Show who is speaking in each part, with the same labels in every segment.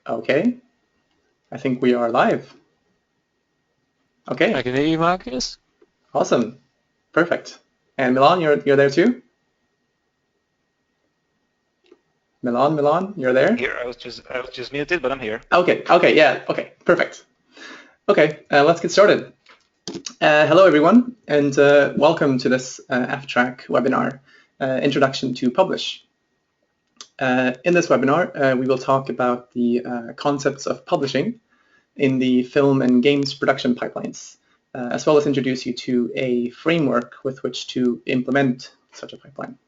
Speaker 1: Okay, I think we are live. Okay,
Speaker 2: I can hear you, Marcus.
Speaker 1: awesome, perfect. And Milan, you're there too? Milan, you're there?
Speaker 2: Here, I was just muted, but I'm here.
Speaker 1: Okay, yeah, okay, perfect. Okay, let's get started. Hello, everyone, and welcome to this ftrack webinar, Introduction to Pyblish. In this webinar, we will talk about the concepts of publishing in the film and games production pipelines, as well as introduce you to a framework with which to implement such a pipeline.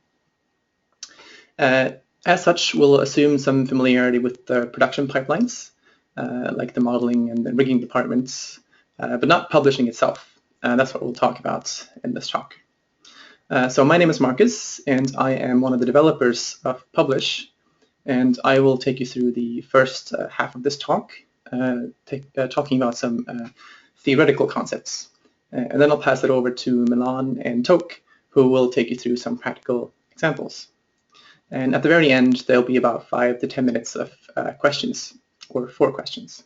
Speaker 1: As such, we'll assume some familiarity with the production pipelines, like the modeling and the rigging departments, but not publishing itself. That's what we'll talk about in this talk. So my name is Marcus, and I am one of the developers of Pyblish, and I will take you through the first half of this talk, talking about some theoretical concepts. And then I'll pass it over to Milan and Toke, who will take you through some practical examples. And at the very end, there'll be about 5 to 10 minutes of questions, or 4 questions.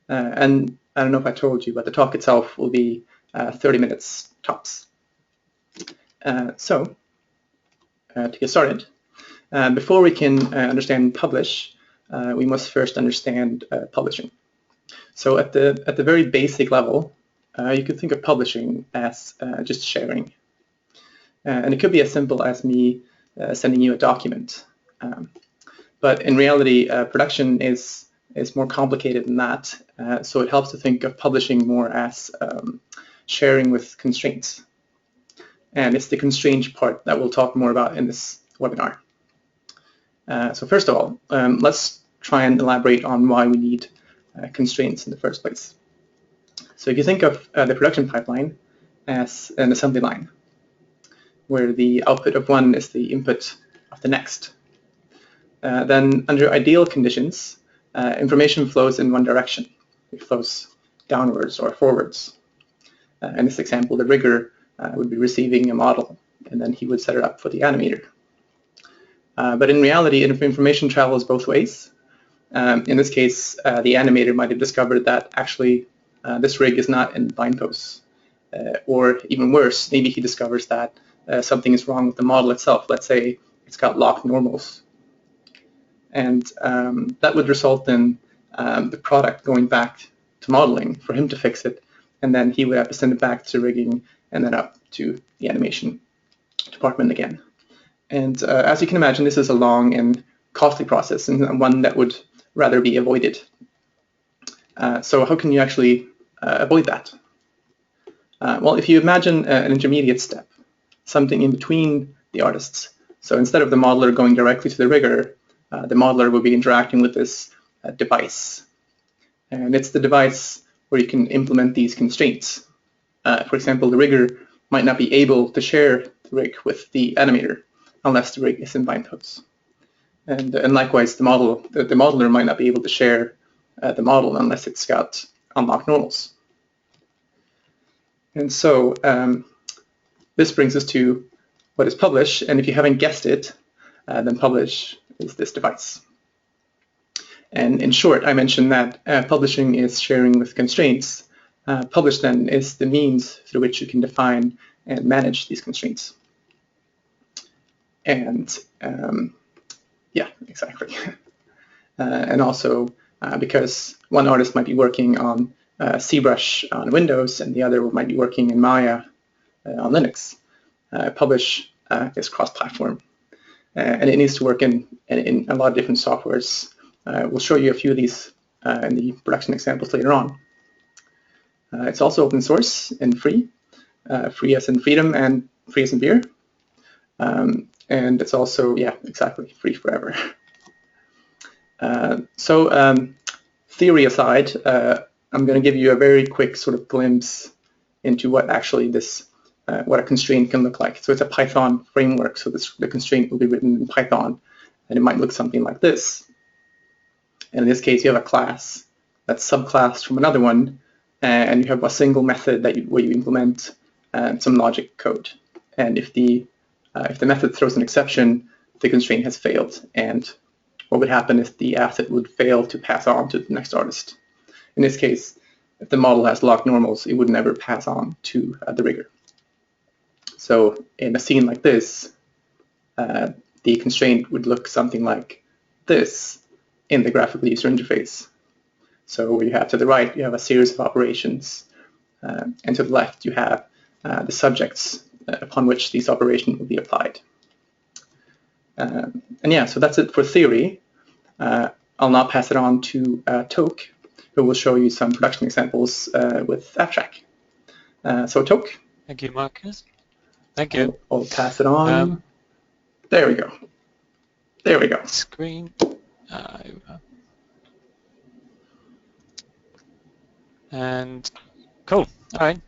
Speaker 1: And I don't know if I told you, but the talk itself will be 30 minutes tops. So, to get started, before we can understand Pyblish, we must first understand publishing. So at the very basic level, you could think of publishing as just sharing. And it could be as simple as me sending you a document. But in reality, production is more complicated than that. So it helps to think of publishing more as sharing with constraints. And it's the constraint part that we'll talk more about in this webinar. So first of all, let's try and elaborate on why we need constraints in the first place. So if you think of the production pipeline as an assembly line, where the output of one is the input of the next, then under ideal conditions, information flows in one direction. It flows downwards or forwards. In this example, the rigger would be receiving a model, and then he would set it up for the animator. But in reality, information travels both ways. In this case, the animator might have discovered that actually this rig is not in bind posts. Or even worse, maybe he discovers that something is wrong with the model itself. Let's say it's got locked normals. And that would result in the product going back to modeling for him to fix it, and then he would have to send it back to rigging and then up to the animation department again. And as you can imagine, this is a long and costly process, and one that would rather be avoided. So how can you actually avoid that? Well, if you imagine an intermediate step, something in between the artists. So instead of the modeler going directly to the rigger, the modeler will be interacting with this device. And it's the device where you can implement these constraints. For example, the rigger might not be able to share the rig with the animator unless the rig is in bind posts. And likewise, the modeler might not be able to share the model unless it's got unlocked normals. And so this brings us to what is Pyblish, and if you haven't guessed it, then Pyblish is this device. And in short, I mentioned that publishing is sharing with constraints. Pyblish then is the means through which you can define and manage these constraints. And yeah, exactly. And also because one artist might be working on ZBrush on Windows and the other might be working in Maya on Linux. Pyblish is cross-platform, and it needs to work in a lot of different softwares. We'll show you a few of these in the production examples later on. It's also open source and free, free as in freedom and free as in beer. And it's also, yeah, exactly, free forever. So theory aside, I'm going to give you a very quick sort of glimpse into what actually this, what a constraint can look like. So it's a Python framework, so the constraint will be written in Python, and it might look something like this. And in this case, you have a class that's subclassed from another one, and you have a single method where you implement some logic code. And if the method throws an exception, the constraint has failed, what would happen is the asset would fail to pass on to the next artist. In this case, if the model has log normals, it would never pass on to the rigger. So in a scene like this, the constraint would look something like this in the graphical user interface. So you have to the right, you have a series of operations, and to the left, you have the subjects upon which these operations will be applied. And yeah, so that's it for theory. I'll now pass it on to Toke, who will show you some production examples with ftrack. So Toke.
Speaker 2: Thank you, Marcus. Thank you.
Speaker 1: I'll pass it on. There we go. There we go.
Speaker 2: Screen. And cool. All right.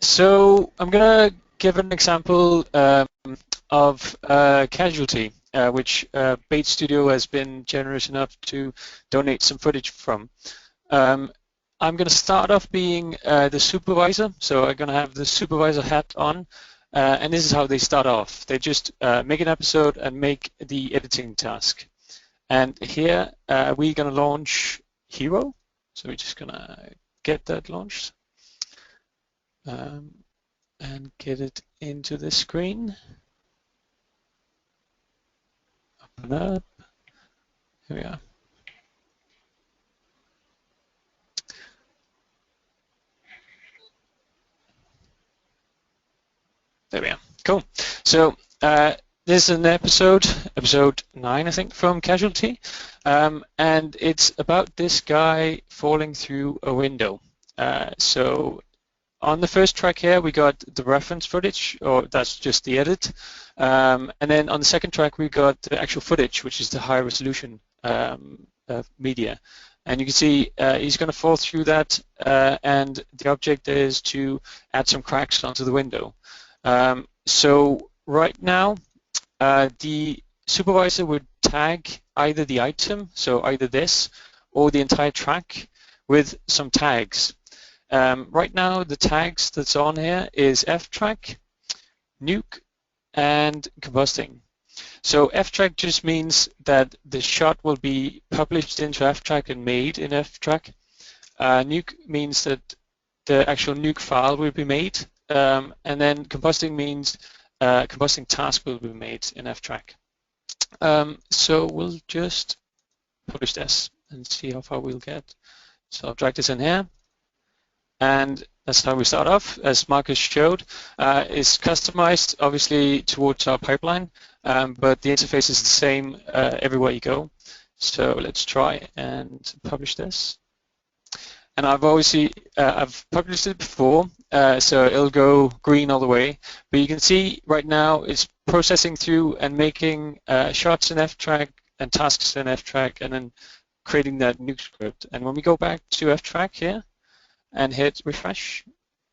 Speaker 2: So I'm going to give an example of Casualty, which Bait Studio has been generous enough to donate some footage from. I'm going to start off being the supervisor. So I'm going to have the supervisor hat on. And this is how they start off. They just make an episode and make the editing task. And here we're going to launch Hero. So we're just going to get that launched and get it into the screen. Open up. Here we are. There we are. Cool. So this is an episode 9, I think, from Casualty, and it's about this guy falling through a window. So on the first track here, we got the reference footage, or that's just the edit, and then on the second track, we got the actual footage, which is the high resolution media. And you can see he's going to fall through that, and the object is to add some cracks onto the window. So right now, the supervisor would tag either the item, so either this, or the entire track with some tags. Right now, the tags that's on here is ftrack, nuke, and combusting. So ftrack just means that the shot will be published into ftrack and made in ftrack. Nuke means that the actual nuke file will be made. And then combusting means combusting task will be made in ftrack. So we'll just publish this and see how far we'll get. So I'll drag this in here, and that's how we start off. As Marcus showed, it's customized obviously towards our pipeline, but the interface is the same everywhere you go. So let's try and publish this. And I've obviously I've published it before, so it'll go green all the way. But you can see right now it's processing through and making shots in ftrack and tasks in ftrack, and then creating that nuke script. And when we go back to ftrack here and hit refresh,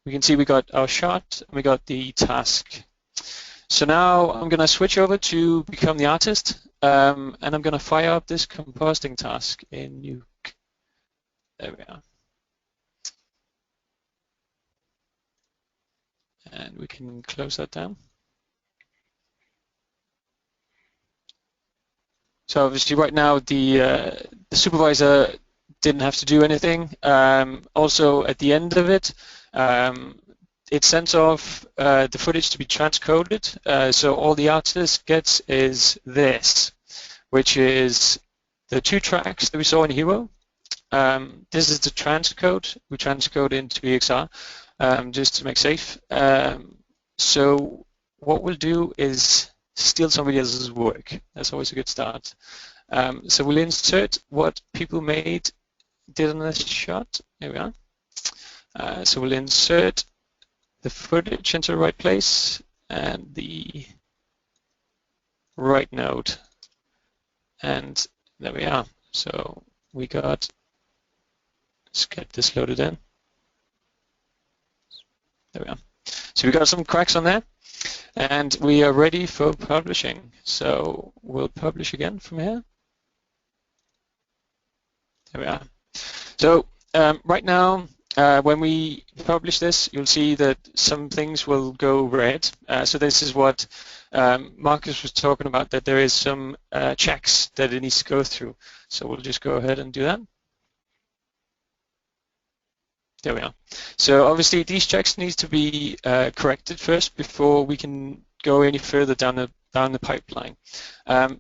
Speaker 2: we can see we got our shot and we got the task. So now I'm going to switch over to become the artist, and I'm going to fire up this combusting task in nuke. There we are. And we can close that down. So obviously right now the supervisor didn't have to do anything. Also at the end of it, it sends off the footage to be transcoded. So all the artist gets is this, which is the 2 tracks that we saw in Hero. This is the transcode. We transcode into EXR. Just to make safe. So what we'll do is steal somebody else's work. That's always a good start. So we'll insert what people did on this shot. Here we are. So we'll insert the footage into the right place and the right node. And there we are. So we got, let's get this loaded in. There we are. So we got some cracks on there, and we are ready for publishing. So we'll publish again from here. There we are. So right now when we publish this, you'll see that some things will go red. So this is what Marcus was talking about, that there is some checks that it needs to go through. So we'll just go ahead and do that. There we are. So obviously these checks need to be corrected first before we can go any further down the pipeline.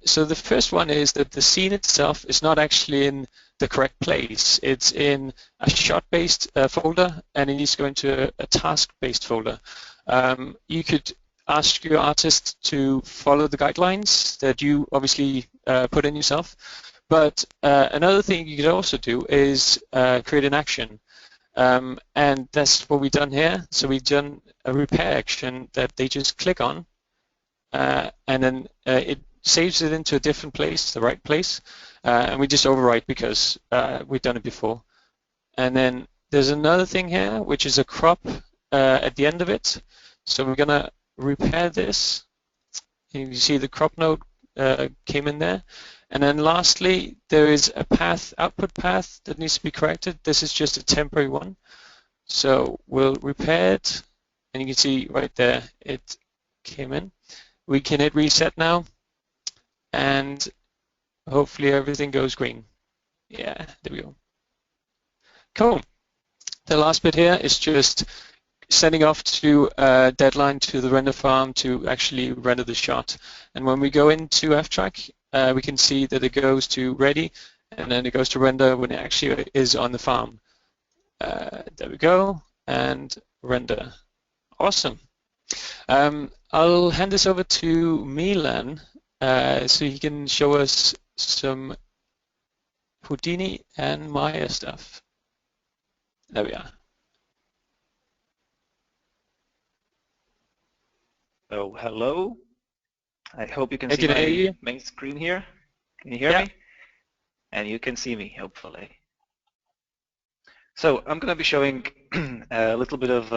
Speaker 2: So the first one is that the scene itself is not actually in the correct place. It's in a shot-based folder, and it needs to go into a task-based folder. You could ask your artist to follow the guidelines that you obviously put in yourself, but another thing you could also do is create an action. And that's what we've done here. So we've done a repair action that they just click on, and then it saves it into a different place, the right place, and we just overwrite because we've done it before. And then there's another thing here, which is a crop at the end of it. So we're going to repair this. You see the crop node came in there. And then lastly, there is a path, output path, that needs to be corrected. This is just a temporary one. So we'll repair it, and you can see right there it came in. We can hit reset now, and hopefully everything goes green. Yeah, there we go. Cool. The last bit here is just sending off to a deadline to the render farm to actually render the shot. And when we go into ftrack, we can see that it goes to ready, and then it goes to render when it actually is on the farm. There we go, and render. Awesome. I'll hand this over to Milan so he can show us some Houdini and Maya stuff. There we are.
Speaker 3: Oh, hello. I hope you can see my main screen here. Can you hear me? And you can see me, hopefully. So I'm going to be showing a little bit of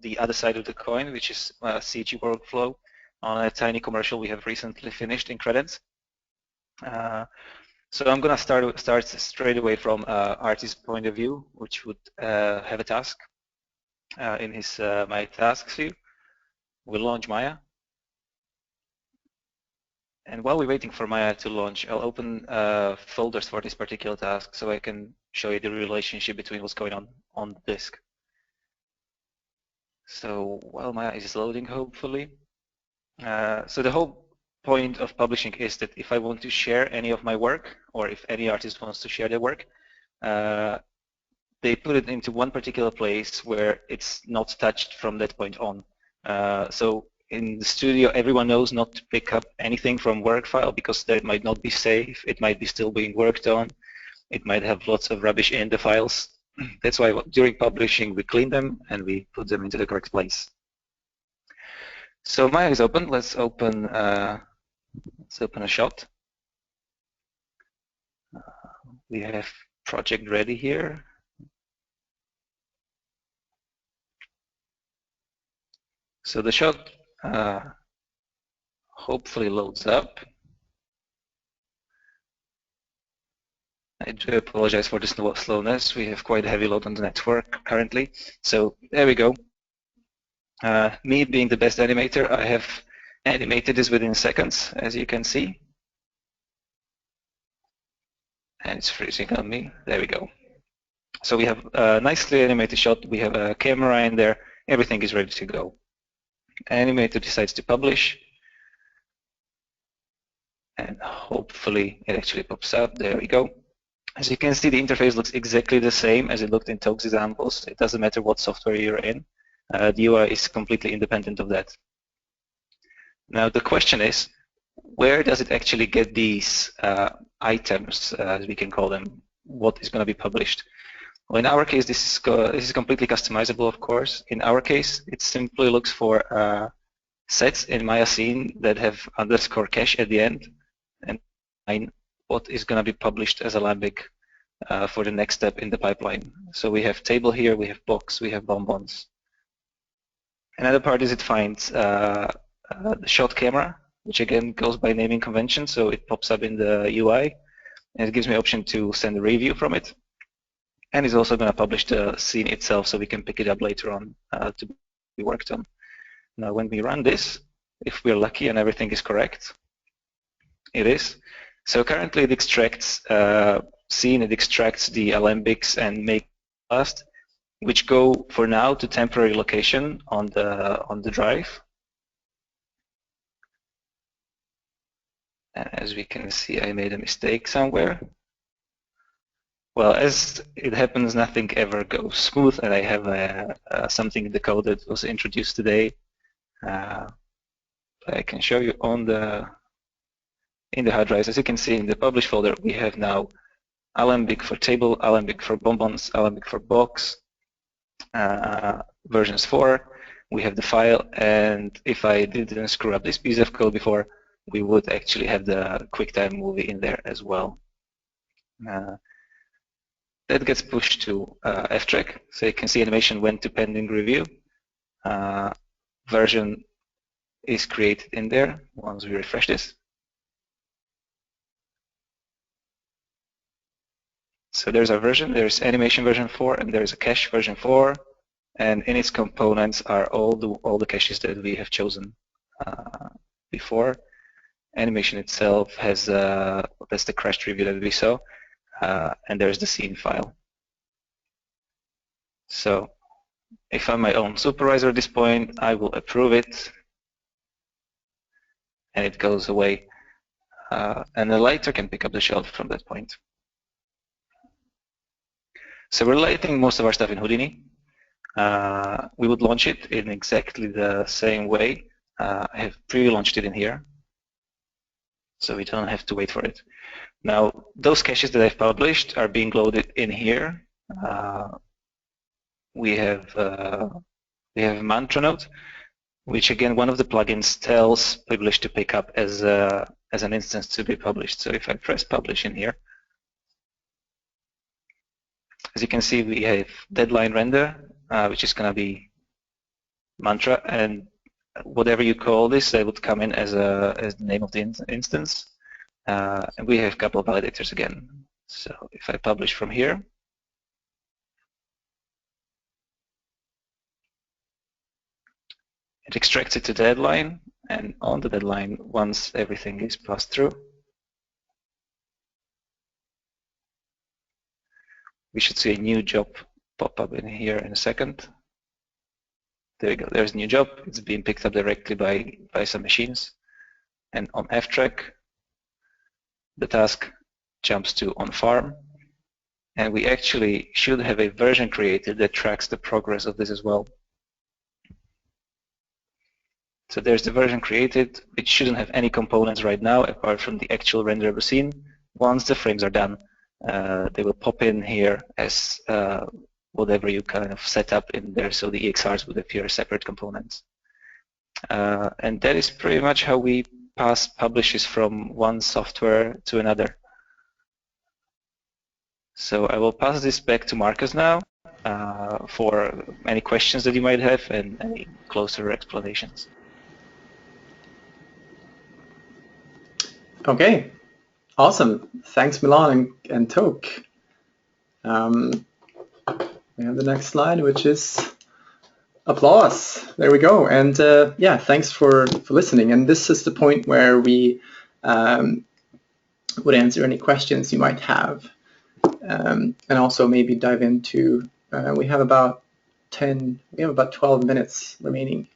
Speaker 3: the other side of the coin, which is CG workflow on a tiny commercial we have recently finished in Kredenc. So I'm going to start straight away from artist's point of view, which would have a task in his my tasks view. We'll launch Maya. And while we're waiting for Maya to launch, I'll open folders for this particular task so I can show you the relationship between what's going on the disk. So while Maya is loading, hopefully. So the whole point of publishing is that if I want to share any of my work, or if any artist wants to share their work, they put it into one particular place where it's not touched from that point on. So in the studio, everyone knows not to pick up anything from work file because that might not be safe. It might be still being worked on. It might have lots of rubbish in the files. That's why during publishing we clean them and we put them into the correct place. So Maya is open. Let's open a shot. We have project ready here. So the shot hopefully loads up. I do apologize for the slowness. We have quite a heavy load on the network currently. So there we go. Me being the best animator, I have animated this within seconds, as you can see. And it's freezing on me. There we go. So we have a nicely animated shot. We have a camera in there. Everything is ready to go. Animator decides to publish, and hopefully it actually pops up. There we go. As you can see, the interface looks exactly the same as it looked in Toke's examples. It doesn't matter what software you're in. The UI is completely independent of that. Now the question is, where does it actually get these items, as we can call them? What is going to be published? Well, in our case, this is completely customizable, of course. In our case, it simply looks for sets in Maya scene that have _ cache at the end, and what is going to be published as Alembic for the next step in the pipeline. So we have table here, we have box, we have bonbons. Another part is it finds the shot camera, which again goes by naming convention, so it pops up in the UI, and it gives me option to send a review from it. and it's also going to publish the scene itself so we can pick it up later on to be worked on. Now when we run this, if we're lucky and everything is correct, it is. So currently it extracts scene, it extracts the alembics and make last, which go for now to temporary location on the drive. And as we can see, I made a mistake somewhere. Well, as it happens, nothing ever goes smooth, and I have something in the code that was introduced today. I can show you in the hard drives. As you can see in the publish folder, we have now alembic for table, alembic for bonbons, alembic for box, versions 4. We have the file, and if I didn't screw up this piece of code before, we would actually have the QuickTime movie in there as well. That gets pushed to ftrack, so you can see animation went to pending review. Version is created in there once we refresh this. So there's our version, there's animation version 4, and there's a cache version 4, and in its components are all the caches that we have chosen before. Animation itself has that's the crashed review that we saw, and there's the scene file. So if I'm my own supervisor at this point, I will approve it, and it goes away, and the lighter can pick up the shelf from that point. So we're lighting most of our stuff in Houdini. We would launch it in exactly the same way. I have pre-launched it in here, so we don't have to wait for it. Now, those caches that I've published are being loaded in here. We have Mantra Node, which again, one of the plugins tells Pyblish to pick up as an instance to be published. So if I press publish in here, as you can see, we have deadline render, which is going to be Mantra, and whatever you call this, they would come in as the name of the instance. And we have a couple of validators again. So if I publish from here, it extracts it to deadline, and on the deadline, once everything is passed through, we should see a new job pop up in here in a second. There we go, there's a new job. It's being picked up directly by some machines. And on ftrack, the task jumps to on farm. And we actually should have a version created that tracks the progress of this as well. So there's the version created. It shouldn't have any components right now apart from the actual renderable scene. Once the frames are done, they will pop in here as whatever you kind of set up in there, so the EXRs would appear as separate components. And that is pretty much how we pass publishes from one software to another. So I will pass this back to Marcus now for any questions that you might have and any closer explanations.
Speaker 1: Okay, awesome. Thanks, Milan and Toke. We have the next slide, which is applause. There we go. And yeah, thanks for listening. And this is the point where we would answer any questions you might have, and also maybe dive into. We have about 12 minutes remaining.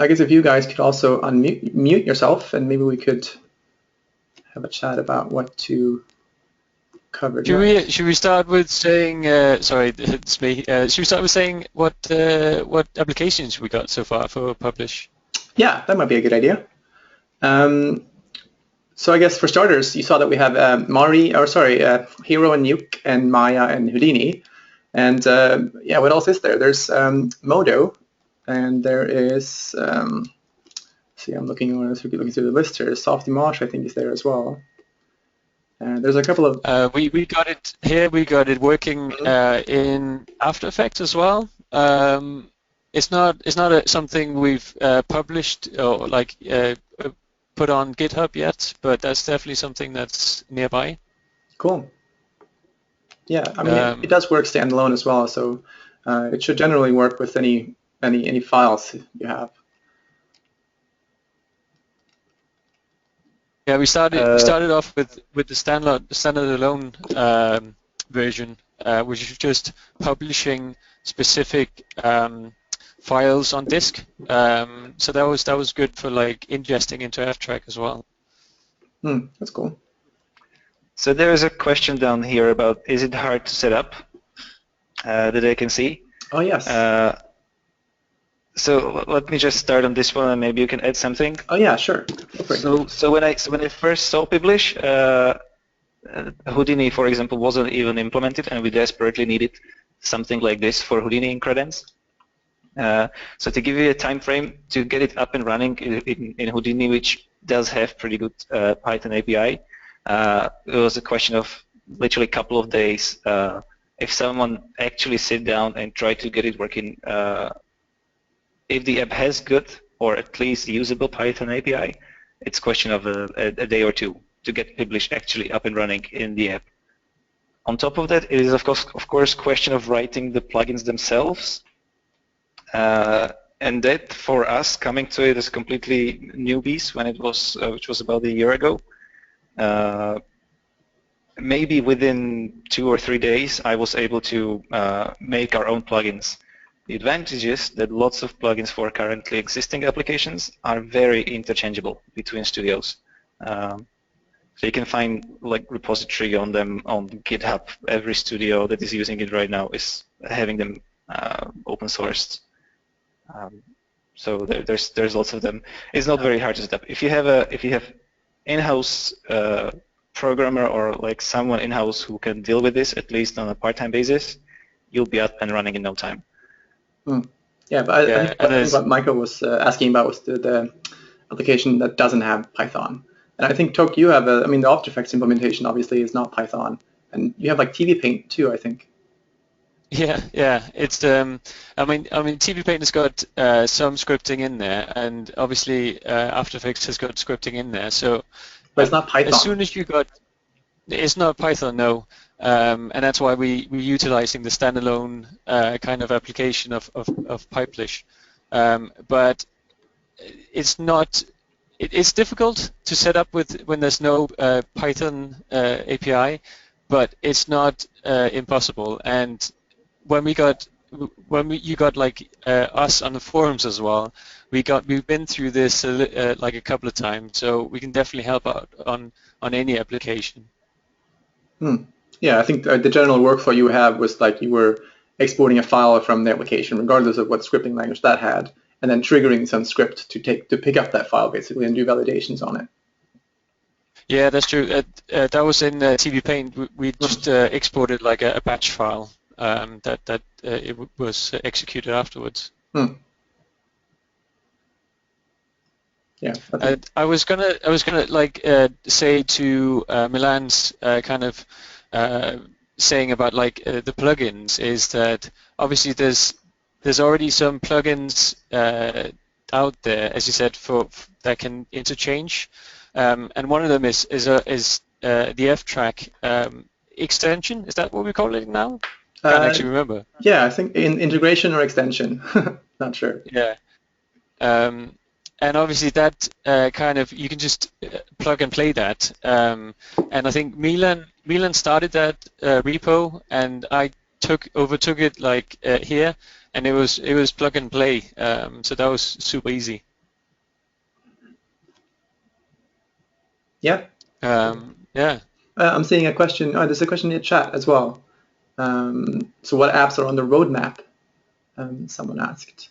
Speaker 1: I guess if you guys could also mute yourself, and maybe we could have a chat about what to cover.
Speaker 2: Should we start with saying? Sorry, it's me. Should we start with saying what applications we got so far for Publish?
Speaker 1: Yeah, that might be a good idea. So I guess for starters, you saw that we have Hero and Nuke and Maya and Houdini, and yeah, what else is there? There's Modo. And there is, see, I'm looking through the list here. Softimage, I think, is there as well. There's a couple of.
Speaker 2: We got it here. We got it working in After Effects as well. It's not something we've published or like put on GitHub yet, but that's definitely something that's nearby.
Speaker 1: Cool. Yeah, I mean, it does work standalone as well, so it should generally work with any files you have.
Speaker 2: Yeah, we started off with the standalone version, which is just publishing specific files on disk. So that was good for like ingesting into ftrack as well.
Speaker 1: That's cool.
Speaker 3: So there is a question down here about, is it hard to set up that I can see?
Speaker 1: Oh, yes.
Speaker 3: So let me just start on this one, and maybe you can add something.
Speaker 1: Oh, yeah, sure.
Speaker 3: So when I first saw Pyblish, Houdini, for example, wasn't even implemented, and we desperately needed something like this for Houdini in Kredenc. So to give you a time frame to get it up and running in Houdini, which does have pretty good Python API, it was a question of literally a couple of days. If someone actually sit down and try to get it working, if the app has good or at least usable Python API, it's a question of a day or two to get Pyblish actually up and running in the app. On top of that, it is of course question of writing the plugins themselves, and that for us coming to it as completely newbies when it was, which was about a year ago. Maybe within 2 or 3 days, I was able to make our own plugins. The advantage is that lots of plugins for currently existing applications are very interchangeable between studios. So you can find like repository on them on GitHub. Every studio that is using it right now is having them open sourced. So there's lots of them. It's not very hard to set up. If you have in-house programmer or like someone in-house who can deal with this at least on a part-time basis, you'll be up and running in no time.
Speaker 1: Yeah, but I think what Michael was asking about was the application that doesn't have Python. And I think, Toke, you have the After Effects implementation obviously is not Python, and you have like TV Paint too, I think.
Speaker 2: Yeah, it's TV Paint has got some scripting in there, and obviously After Effects has got scripting in there. So,
Speaker 1: but it's not Python.
Speaker 2: As soon as it's not Python, no, and that's why we're utilizing the standalone kind of application of Pyblish. But it's not. It's difficult to set up with when there's no Python API, but it's not impossible. And when you got like us on the forums as well, we've been through this like a couple of times, so we can definitely help out on any application.
Speaker 1: Yeah, I think the general workflow you have was like you were exporting a file from the application, regardless of what scripting language that had, and then triggering some script to pick up that file basically and do validations on it.
Speaker 2: Yeah, that's true. That was in TV Paint. We just exported like a batch file that it was executed afterwards.
Speaker 1: Yeah.
Speaker 2: I was gonna like say to Milan's kind of saying about like the plugins is that obviously there's already some plugins out there, as you said, for that can interchange, and one of them is the ftrack extension. Is that what we call it now? I can't actually remember.
Speaker 1: Yeah, I think in integration or extension. Not sure.
Speaker 2: Yeah. And obviously that kind of, you can just plug and play that. And I think Milan started that repo, and I overtook it like here, and it was plug and play. So that was super easy.
Speaker 1: Yeah.
Speaker 2: Yeah.
Speaker 1: I'm seeing a question. Oh, there's a question in the chat as well. So what apps are on the roadmap? Someone asked.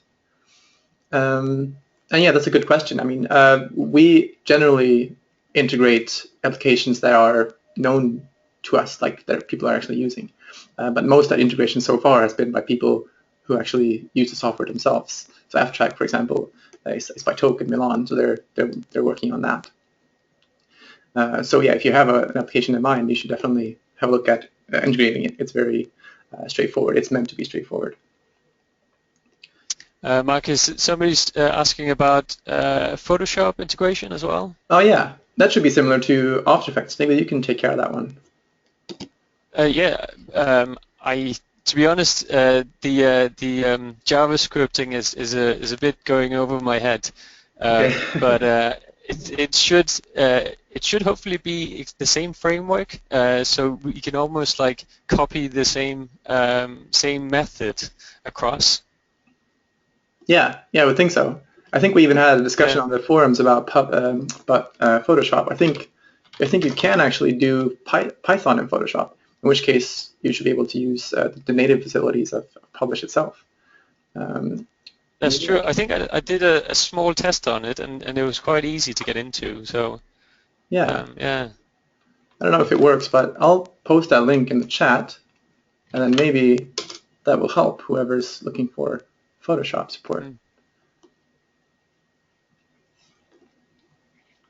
Speaker 1: And yeah, that's a good question. I mean, we generally integrate applications that are known to us, like that people are actually using. But most of that integration so far has been by people who actually use the software themselves. So ftrack, for example, is by Toke and Milan, so they're working on that. So yeah, if you have an application in mind, you should definitely have a look at integrating it. It's very straightforward. It's meant to be straightforward.
Speaker 2: Marcus, somebody's asking about Photoshop integration as well.
Speaker 1: Oh yeah, that should be similar to After Effects. Maybe you can take care of that one.
Speaker 2: Yeah, to be honest, the JavaScripting is a bit going over my head,
Speaker 1: Okay.
Speaker 2: but it should hopefully be the same framework, so we can almost like copy the same method across.
Speaker 1: Yeah, I would think so. I think we even had a discussion on the forums about Photoshop. I think you can actually do Python in Photoshop, in which case you should be able to use the native facilities of Publish itself.
Speaker 2: That's true. I think I did a small test on it, and it was quite easy to get into. So
Speaker 1: yeah.
Speaker 2: Yeah.
Speaker 1: I don't know if it works, but I'll post that link in the chat, and then maybe that will help whoever's looking for Photoshop support.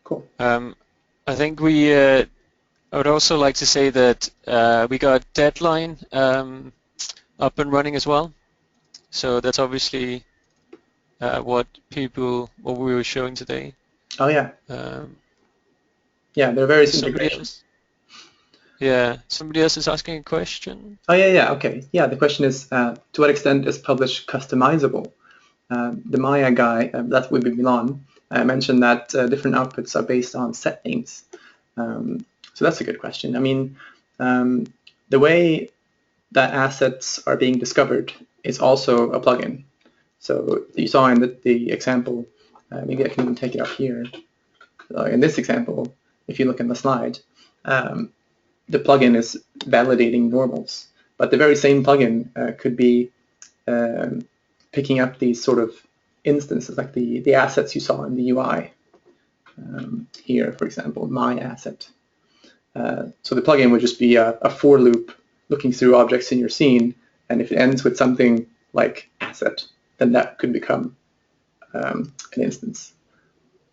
Speaker 1: Cool.
Speaker 2: I think I would also like to say that we got Deadline up and running as well. So that's obviously what we were showing today.
Speaker 1: Oh yeah. Yeah, they're very
Speaker 2: integrations. Yeah, somebody else is asking a question.
Speaker 1: Oh yeah. Okay. Yeah, the question is, to what extent is Publish customizable? The Maya guy, that would be Milan, mentioned that different outputs are based on set names. So that's a good question. I mean, the way that assets are being discovered is also a plugin. So you saw in the example, maybe I can take it up here. In this example, if you look in the slide, the plugin is validating normals, but the very same plugin could be picking up these sort of instances, like the assets you saw in the UI. Here, for example, my asset. So the plugin would just be a for loop looking through objects in your scene, and if it ends with something like asset, then that could become an instance.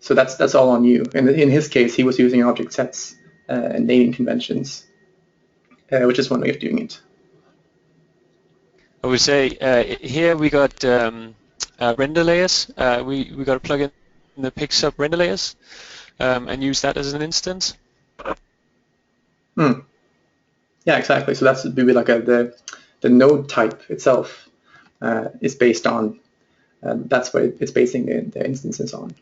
Speaker 1: So that's all on you. And in his case, he was using object sets and naming conventions, which is one way of doing it.
Speaker 2: I would say here we got render layers. We got a plugin that picks up render layers and use that as an instance.
Speaker 1: Yeah, exactly. So that's maybe like the node type itself is based on. That's what it's basing the instances on.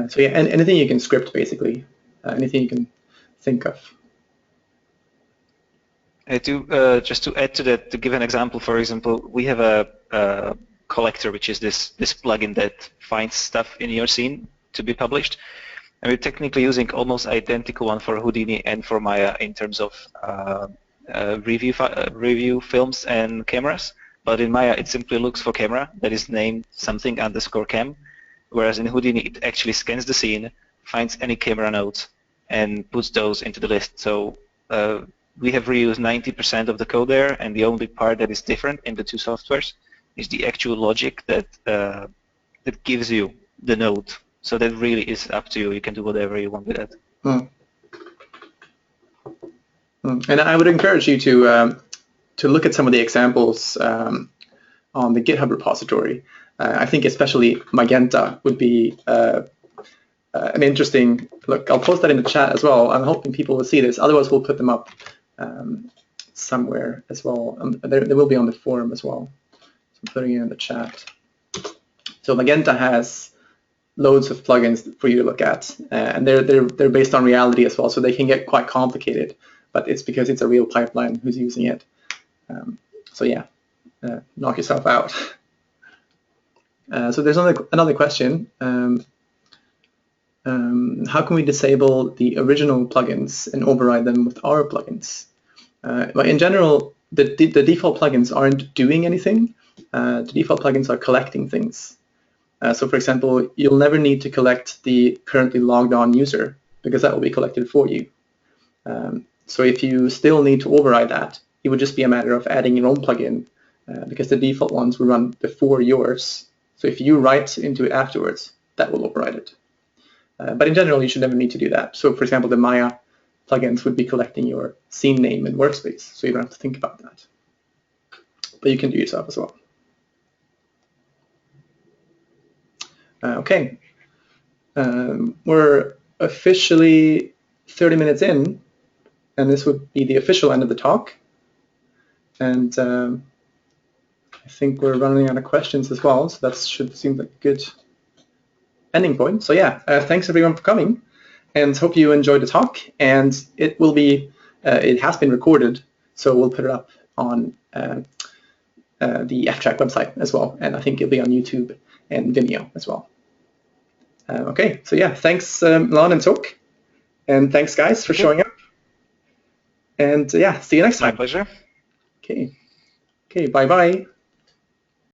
Speaker 1: So yeah, anything you can script basically, anything you can think of.
Speaker 3: Just to add to that, to give an example, for example, we have a collector, which is this plugin that finds stuff in your scene to be published, and we're technically using almost identical one for Houdini and for Maya in terms of review films and cameras. But in Maya, it simply looks for camera that is named something _ cam, whereas in Houdini, it actually scans the scene, finds any camera nodes, and puts those into the list. So we have reused 90% of the code there, and the only part that is different in the two softwares is the actual logic that gives you the node. So that really is up to you. You can do whatever you want with that.
Speaker 1: And I would encourage you to look at some of the examples on the GitHub repository. I think especially Magenta would be an interesting look. I'll post that in the chat as well. I'm hoping people will see this. Otherwise, we'll put them up somewhere as well. They will be on the forum as well. So I'm putting it in the chat. So Magenta has loads of plugins for you to look at, and they're based on reality as well, so they can get quite complicated. But it's because it's a real pipeline who's using it. So yeah, knock yourself out. So there's another question. How can we disable the original plugins and override them with our plugins? But in general, the default plugins aren't doing anything. The default plugins are collecting things. So for example, you'll never need to collect the currently logged on user because that will be collected for you. So if you still need to override that, it would just be a matter of adding your own plugin because the default ones will run before yours. So if you write into it afterwards, that will override it. But in general, you should never need to do that. So for example, the Maya plugins would be collecting your scene name and workspace, so you don't have to think about that. But you can do yourself as well. Okay, we're officially 30 minutes in, and this would be the official end of the talk. And I think we're running out of questions as well, so that should seem like a good ending point. So yeah, thanks everyone for coming, and hope you enjoyed the talk. And it will be, it has been recorded, so we'll put it up on the ftrack website as well, and I think it'll be on YouTube and Vimeo as well. Okay, so yeah, thanks Milan and Toke, and thanks guys for showing up. And yeah, see you next time.
Speaker 3: My pleasure.
Speaker 1: Okay, bye bye.